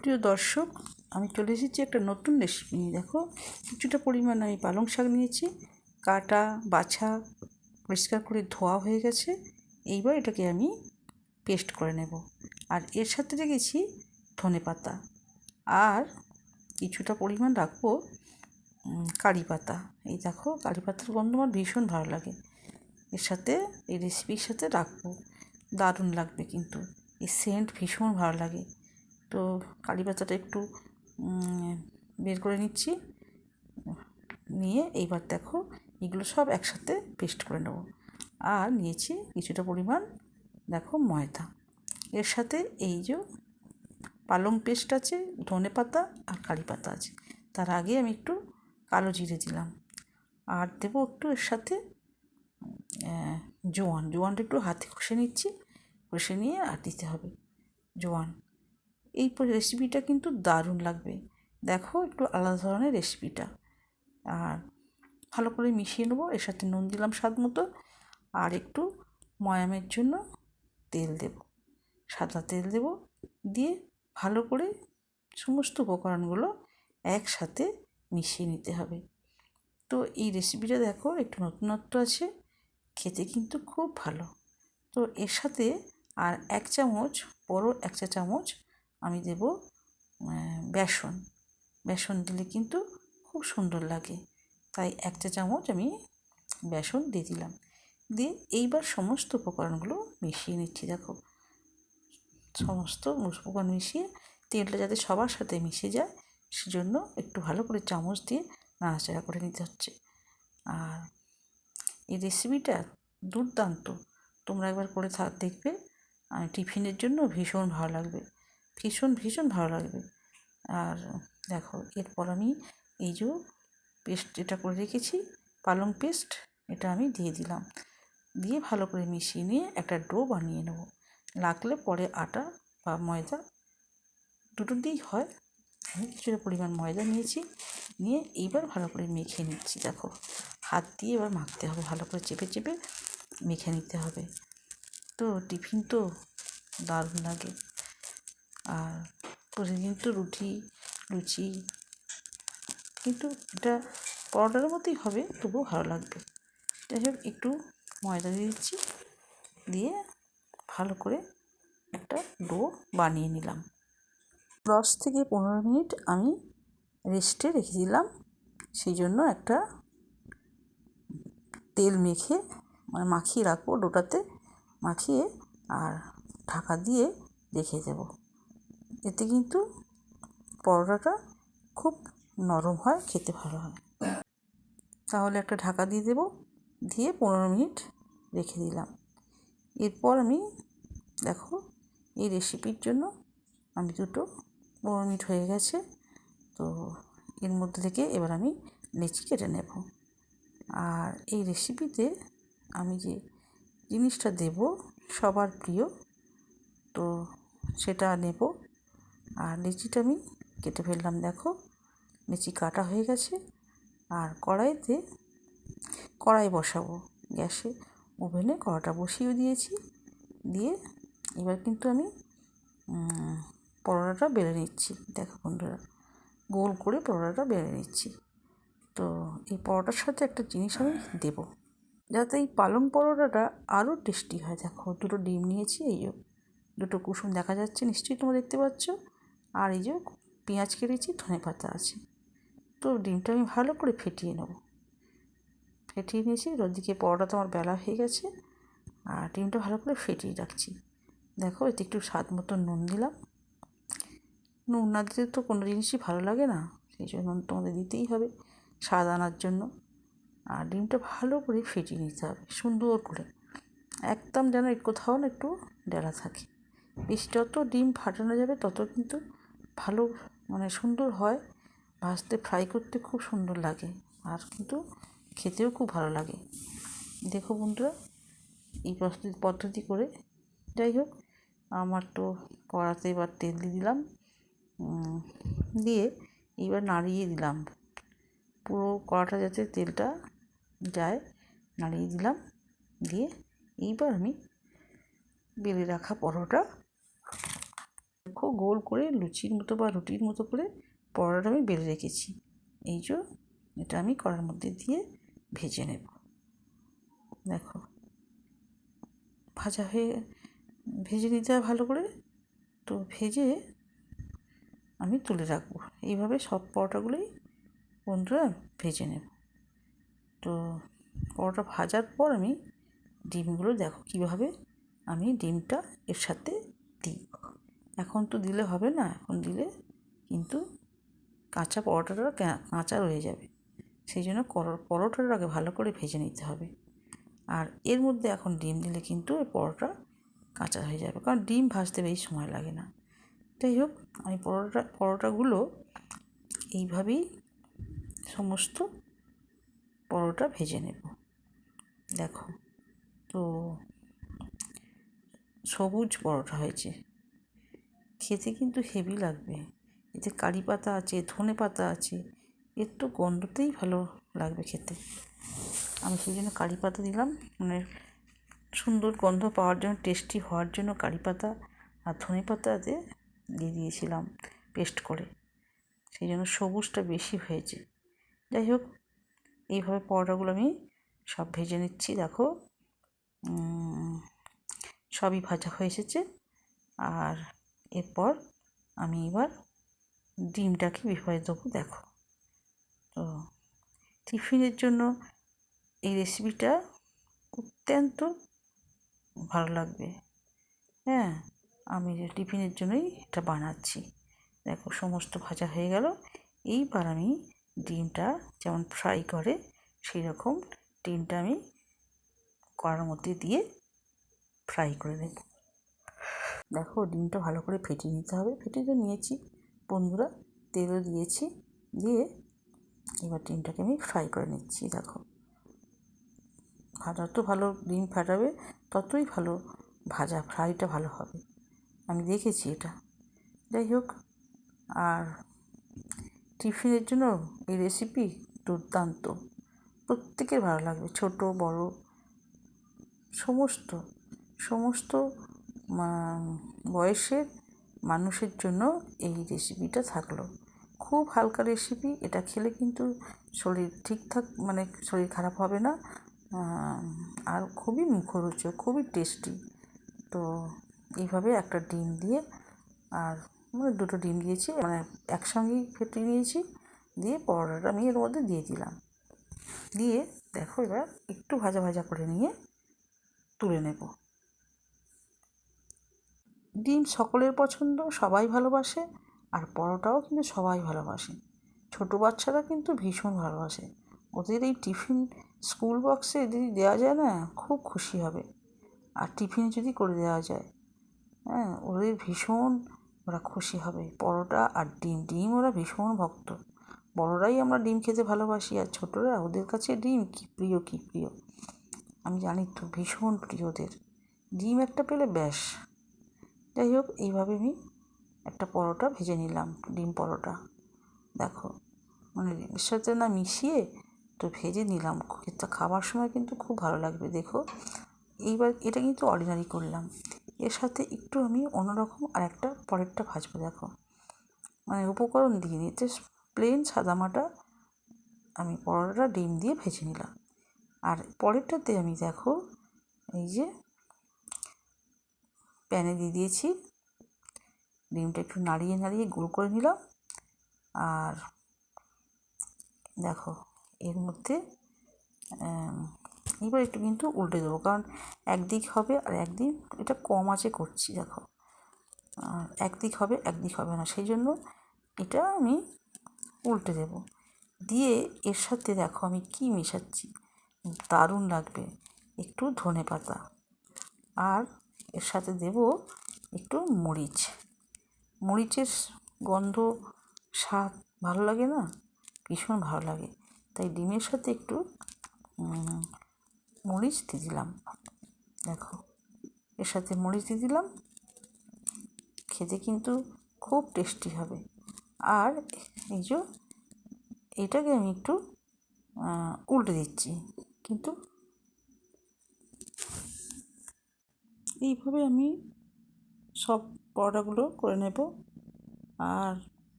প্রিয় দর্শক, আমি চলে এসেছি একটা নতুন রেসিপি নিয়ে। দেখো, কিছুটা পরিমাণ আমি পালং শাক নিয়েছি, কাটা বাছা পরিষ্কার করে ধোয়া হয়ে গেছে। এইবার এটাকে আমি পেস্ট করে নেব। আর এর সাথে রেখেছি ধনেপাতা, আর কিছুটা পরিমাণ রাখবো কারি পাতা। এই দেখো, কারি পাতার গন্ধ আমার ভীষণ ভালো লাগে। এর সাথে এই রেসিপির সাথে রাখবো, দারুণ লাগবে কিন্তু। এই সেন্ট ভীষণ ভালো লাগে। তো কারি পাতাটা একটু বের করে নিচ্ছি, নিয়ে এইবার দেখো এগুলো সব একসাথে পেস্ট করে নেব। আর নিয়েছি কিছুটা পরিমাণ দেখো ময়দা। এর সাথে এই যে পালং পেস্ট আছে, ধনে পাতা আর কারি পাতা আছে। তার আগে আমি একটু কালো জিরে দিলাম, আর দেবো একটু এর সাথে জোয়ানটা একটু হাতে ঘষে নিচ্ছি, ঘষে নিয়ে আর দিতে হবে জোয়ান। এই রেসিপিটা কিন্তু দারুণ লাগবে। দেখো, একটু আলাদা ধরনের রেসিপিটা। আর ভালো করে মিশিয়ে নেবো। এর সাথে নুন দিলাম স্বাদ মতো, আর একটু ময়ামের জন্য তেল দেব, সাদা তেল দেব। দিয়ে ভালো করে সমস্ত উপকরণগুলো একসাথে মিশিয়ে নিতে হবে। তো এই রেসিপিটা দেখো, একটু নতুনত্ব আছে, খেতে কিন্তু খুব ভালো। তো এর সাথে আর বড় এক চা চামচ আমি দেব বেসন দিলে কিন্তু খুব সুন্দর লাগে। তাই এক চা চামচ আমি বেসন দিয়ে দিলাম। দিয়ে এইবার সমস্ত উপকরণগুলো মিশিয়ে নিচ্ছি। দেখো, সমস্ত উপকরণ মিশিয়ে তেলটা যাতে সবার সাথে মিশে যায়, সেজন্য একটু ভালো করে চামচ দিয়ে নাড়াচাড়া করে নিতে হচ্ছে। আর এই রেসিপিটা দুর্দান্ত, তোমরা একবার করে দেখবে। আর টিফিনের জন্য ভীষণ ভালো লাগবে, ভীষণ ভালো লাগবে। আর দেখো, এরপর আমি এই যে পেস্ট এটা করে রেখেছি, পালং পেস্ট, এটা আমি দিয়ে দিলাম। দিয়ে ভালো করে মিশিয়ে নিয়ে একটা ডো বানিয়ে নেব। লাগলে পরে আটা বা ময়দা দুটো দিয়েই হয়। আমি কিছুটা পরিমাণ ময়দা নিয়েছি, নিয়ে এইবার ভালো করে মেখে নিচ্ছি। দেখো, হাত দিয়ে এবার মাখতে হবে, ভালো করে চেপে চেপে মেখে নিতে হবে। তো টিফিন তো দারুণ লাগে। আর প্রতিদিন তো লুচি, কিন্তু এটা পরোটার মতোই হবে, তবুও ভালো লাগবে। যাই হোক, একটু ময়দা দিয়ে দিচ্ছি, দিয়ে ভালো করে একটা ডো বানিয়ে নিলাম। 10 থেকে 15 মিনিট আমি রেস্টে রেখে দিলাম। সেই জন্য একটা তেল মাখিয়ে রাখবো ডোটাতে, মাখিয়ে আর ঢাকা দিয়ে রেখে দেবো। এতে কিন্তু পরোটাটা খুব নরম হয়, খেতে ভালো হয়। তাহলে একটা ঢাকা দিয়ে দেবো, দিয়ে 15 মিনিট রেখে দিলাম। এরপর আমি দেখো, এই রেসিপির জন্য আমি 15 মিনিট হয়ে গেছে। তো এর মধ্যে থেকে এবার আমি লেচি কেটে নেব। আর এই রেসিপিতে আমি যে জিনিসটা দেব সবার প্রিয়, তো সেটা নেব। আর লেচিটা আমি কেটে ফেললাম। দেখো, লেচি কাটা হয়ে গেছে। আর কড়াই বসাবো গ্যাসে, ওভেনে কড়াটা বসিয়ে দিয়েছি। দিয়ে এবার কিন্তু আমি পরোটাটা বেলে নিচ্ছি। দেখো বন্ধুরা, গোল করে পরোটাটা বেলে নিচ্ছি। তো এই পরোটার সাথে একটা জিনিস আমি দেবো, যাতে এই পালং পরোটাটা আরও টেস্টি হয়। দেখো, 2টো ডিম নিয়েছি, এই যে 2টো কুসুম দেখা যাচ্ছে, নিশ্চয়ই তোমরা দেখতে পাচ্ছ। আর এই যে পেঁয়াজ কেটেছি, ধনেপাতা আছে। তো ডিমটা আমি ভালো করে ফেটিয়ে নেব। ফেটিয়ে নিয়েছি, ওদিকে পরোটা তো আমার বেলা হয়ে গেছে, আর ডিমটা ভালো করে ফেটিয়ে রাখছি। দেখো, এতে একটু স্বাদ মতো নুন দিলাম। নুন না দিতে তো কোনো জিনিসই ভালো লাগে না, সেই জন্য নুন তোমাদের দিতেই হবে স্বাদ আনার জন্য। আর ডিমটা ভালো করে ফেটিয়ে নিতে হবে সুন্দর করে, একদম যেন কোথাও না একটু ডেলা থাকে। বেশ যত ডিম ফাটানো যাবে তত কিন্তু ভালো, সুন্দর হয়। ভাজতে ফ্রাই করতে খুব সুন্দর লাগে, আর কিন্তু খেতেও খুব ভালো লাগে। দেখো বন্ধুরা, এই পদ্ধতি করে, যাই হোক, আমার তো কড়াতে এবার তেল দিয়ে দিলাম, দিয়ে এইবার নাড়িয়ে দিলাম পুরো কড়াটা, যাতে তেলটা যায়, নাড়িয়ে দিলাম। দিয়ে এইবার আমি বেলে রাখা পরোটা দেখো গোল করে লুচির মতো বা রুটির মতো করে পরোটাটা আমি বেলে রেখেছি। এই যে এটা আমি কড়ার মধ্যে দিয়ে ভেজে নেব। দেখো ভেজে নিতে হয় ভালো করে। তো ভেজে আমি তুলে রাখবো। এইভাবে সব পরোটাগুলোই বন্ধুরা ভেজে নেব। তো পরোটা ভাজার পর আমি ডিমগুলো দেখো কীভাবে আমি ডিমটা এর সাথে দিই। এখন তো দিলে হবে না, এখন দিলে কিন্তু কাঁচা পরোটাটা কাঁচা রয়ে যাবে। সেই জন্য পরোটাটা আগে ভালো করে ভেজে নিতে হবে। আর এর মধ্যে এখন ডিম দিলে কিন্তু ওই পরোটা কাঁচা হয়ে যাবে, কারণ ডিম ভাজতে বেশি সময় লাগে না। যাই হোক, আমি পরোটাগুলো এইভাবেই সমস্ত পরোটা ভেজে নেব। দেখো তো সবুজ পরোটা হয়েছে, খেতে কিন্তু হেভি লাগবে। এতে কারি পাতা আছে, ধনে পাতা আছে, এর তো গন্ধতেই ভালো লাগবে খেতে। আমি সেই জন্য কারি পাতা দিলাম, মানে সুন্দর গন্ধ পাওয়ার জন্য, টেস্টি হওয়ার জন্য কারি পাতা আর ধনে পাতাতে দিয়ে দিয়েছিলাম পেস্ট করে। সেই জন্য সবুজটা বেশি হয়েছে। যাই হোক, এইভাবে পরোটাগুলো আমি সব ভেজে নিচ্ছি। দেখো সবই ভাজা হয়ে এসেছে। আর এরপর আমি এবার ডিমটাকে বিফয়ে দেবো। দেখো তো টিফিনের জন্য এই রেসিপিটা অত্যন্ত ভালো লাগবে। হ্যাঁ, আমি টিফিনের জন্যই এটা বানাচ্ছি। দেখো সমস্ত ভাজা হয়ে গেল। এইবার আমি ডিমটা যেমন ফ্রাই করে সেই রকম ডিমটা আমি কড়ার মধ্যে দিয়ে ফ্রাই করে নেব। দেখো ডিমটা ভালো করে ফেটিয়ে নিতে হবে। ফেটিয়ে তো নিয়েছি বন্ধুরা, তেলও দিয়েছি, দিয়ে এবার ডিমটাকে আমি ফ্রাই করে নিচ্ছি। দেখো যত ভালো ডিম ফাটাবে ততই ভালো ফ্রাইটা ভালো হবে, আমি দেখেছি এটা। যাই হোক, আর টিফিনের জন্য এই রেসিপি দুর্দান্ত, প্রত্যেকের ভালো লাগবে, ছোট বড় সমস্ত সমস্ত বয়সের মানুষের জন্য এই রেসিপিটা থাকলো। খুব হালকা রেসিপি, এটা খেলে কিন্তু শরীর ঠিকঠাক, মানে শরীর খারাপ হবে না, আর খুবই মুখরোচক, খুবই টেস্টি। তো এইভাবে একটা ডিম দিয়ে, আর মানে দুটো ডিম দিয়েছি, মানে একসঙ্গেই ফেটিয়ে নিয়েছি, দিয়ে পরোটাটা আমি এর মধ্যে দিয়ে দিলাম। দিয়ে দেখো এবার একটু ভাজা ভাজা করে নিয়ে তুলে নেব। ডিম সকলের পছন্দ, সবাই ভালোবাসে, আর পরোটাও কিন্তু সবাই ভালোবাসে। ছোটো বাচ্চারা কিন্তু ভীষণ ভালোবাসে। ওদের এই টিফিন স্কুল বক্সে যদি দেওয়া যায় না, খুব খুশি হবে। আর টিফিনে যদি করে দেওয়া যায়, হ্যাঁ, ওদের ভীষণ ওরা খুশি হবে। পরোটা আর ডিম ওরা ভীষণ ভক্ত। বড়রাই আমরা ডিম খেতে ভালোবাসি, আর ছোটরা, ওদের কাছে ডিম কী প্রিয় কী প্রিয়, আমি জানি তো, ভীষণ প্রিয় ওদের। ডিম একটা পেলে ব্যাস। যাই হোক, এইভাবে আমি একটা পরোটা ভেজে নিলাম, ডিম পরোটা। দেখো মানে এর সাথে না মিশিয়ে তো ভেজে নিলাম, এটা খাবার সময় কিন্তু খুব ভালো লাগবে। দেখো এইবার এটা কিন্তু অর্ডিনারি করলাম, এর সাথে একটু আমি অন্যরকম আর একটা পরেরটা ভাজবো। দেখো মানে উপকরণ দিয়ে নিতে প্লেন সাদামাটা আমি পরোটাটা ডিম দিয়ে ভেজে নিলাম। আর পরেরটাতে আমি দেখো এই যে প্যানে দিয়ে দিয়েছি, ডিমটা একটু নাড়িয়ে নাড়িয়ে গোল করে নিলাম। আর দেখো এর মধ্যে এবার একটু কিন্তু উল্টে দেবো, কারণ একদিক হবে আর একদিক, এটা কম আঁচে করছি। দেখো একদিক হবে একদিক হবে না, সেই জন্য এটা আমি উল্টে দেবো। দিয়ে এর সাথে দেখো আমি কি মেশাচ্ছি, দারুণ লাগবে, একটু ধনে পাতা, আর এর সাথে দেব একটু মরিচের গন্ধ, স্বাদ ভালো লাগে না, ভীষণ ভালো লাগে। তাই ডিমের সাথে একটু মরিচ দিয়ে দিলাম। দেখো এর সাথে মরিচ দিয়ে দিলাম, খেতে কিন্তু খুব টেস্টি হবে। আর এই যে এটাকে আমি একটু উল্টে দিচ্ছি, কিন্তু এইভাবে আমি সব পরোটাগুলো করে নেব। আর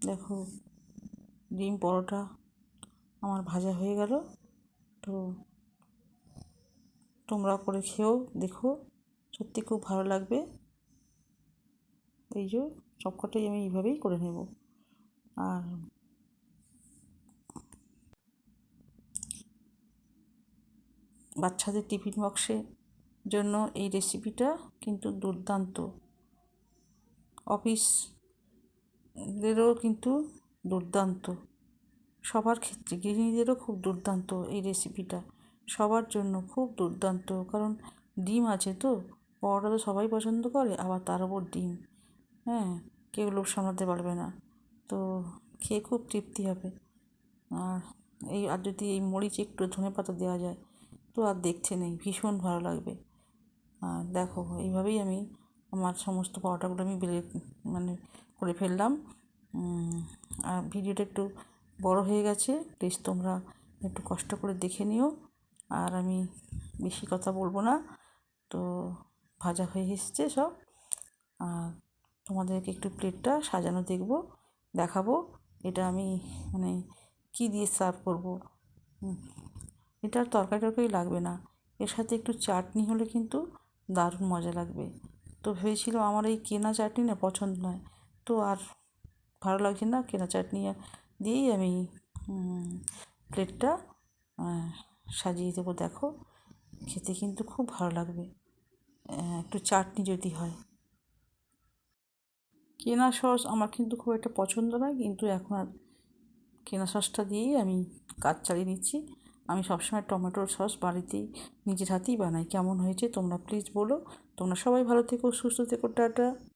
দেখো ডিম পরোটা আমার ভাজা হয়ে গেল। তো তোমরা করে খেয়েও দেখো, সত্যি খুব ভালো লাগবে। এই যে সবকটাই আমি এইভাবেই করে নেব। আর বাচ্চাদের টিফিন বক্সের জন্য এই রেসিপিটা কিন্তু দুর্দান্ত। অফিসদেরও কিন্তু দুর্দান্ত, সবার ক্ষেত্রে গৃহিণীদেরও খুব দুর্দান্ত এই রেসিপিটা, সবার জন্য খুব দুর্দান্ত। কারণ ডিম আছে তো, পরোটা তো সবাই পছন্দ করে, আবার তার উপর ডিম, হ্যাঁ, কেউ লোভ সামলাতে পারবে না। তো খেয়ে খুব তৃপ্তি হবে। আর আর যদি এই মরিচে একটু ধনেপাতা দেওয়া যায় তো আর দেখতে নেই, ভীষণ ভালো লাগবে। আর দেখো এইভাবেই আমি আমার সমস্ত পরোটাগুলো আমি বেলে মানে করে ফেললাম। আর ভিডিওটা একটু বড় হয়ে গেছে, প্লিজ তোমরা একটু কষ্ট করে দেখে নিও। আর আমি বেশি কথা বলবো না। তো ভাজা হয়ে এসছে সব। আর তোমাদেরকে একটু প্লেটটা সাজানো দেখাবো। এটা আমি মানে কী দিয়ে সার্ভ করবো। এটা আর তরকারি টরকারি লাগবে না, এর সাথে একটু চাটনি হলে কিন্তু দারুণ মজা লাগবে। তো ভেবেছিলাম আমার এই কেনা চাটনি না পছন্দ নয়, তো আর ভালো লাগছে না, কেনা চাটনি দিয়েই আমি প্লেটটা সাজিয়ে দেবো। দেখো খেতে কিন্তু খুব ভালো লাগবে একটু চাটনি যদি হয়। কেনা সস আমার কিন্তু খুব একটা পছন্দ নয়, কিন্তু এখন আর কেনা সসটা দিয়েই আমি কাজ চালিয়ে নিচ্ছি। আমি সবসময় টমেটোর সস বাড়িতেই নিজের হাতেই বানাই। কেমন হয়েছে তোমরা প্লিজ বলো। তোমরা সবাই ভালো থেকো, সুস্থ থেকো, টাটা।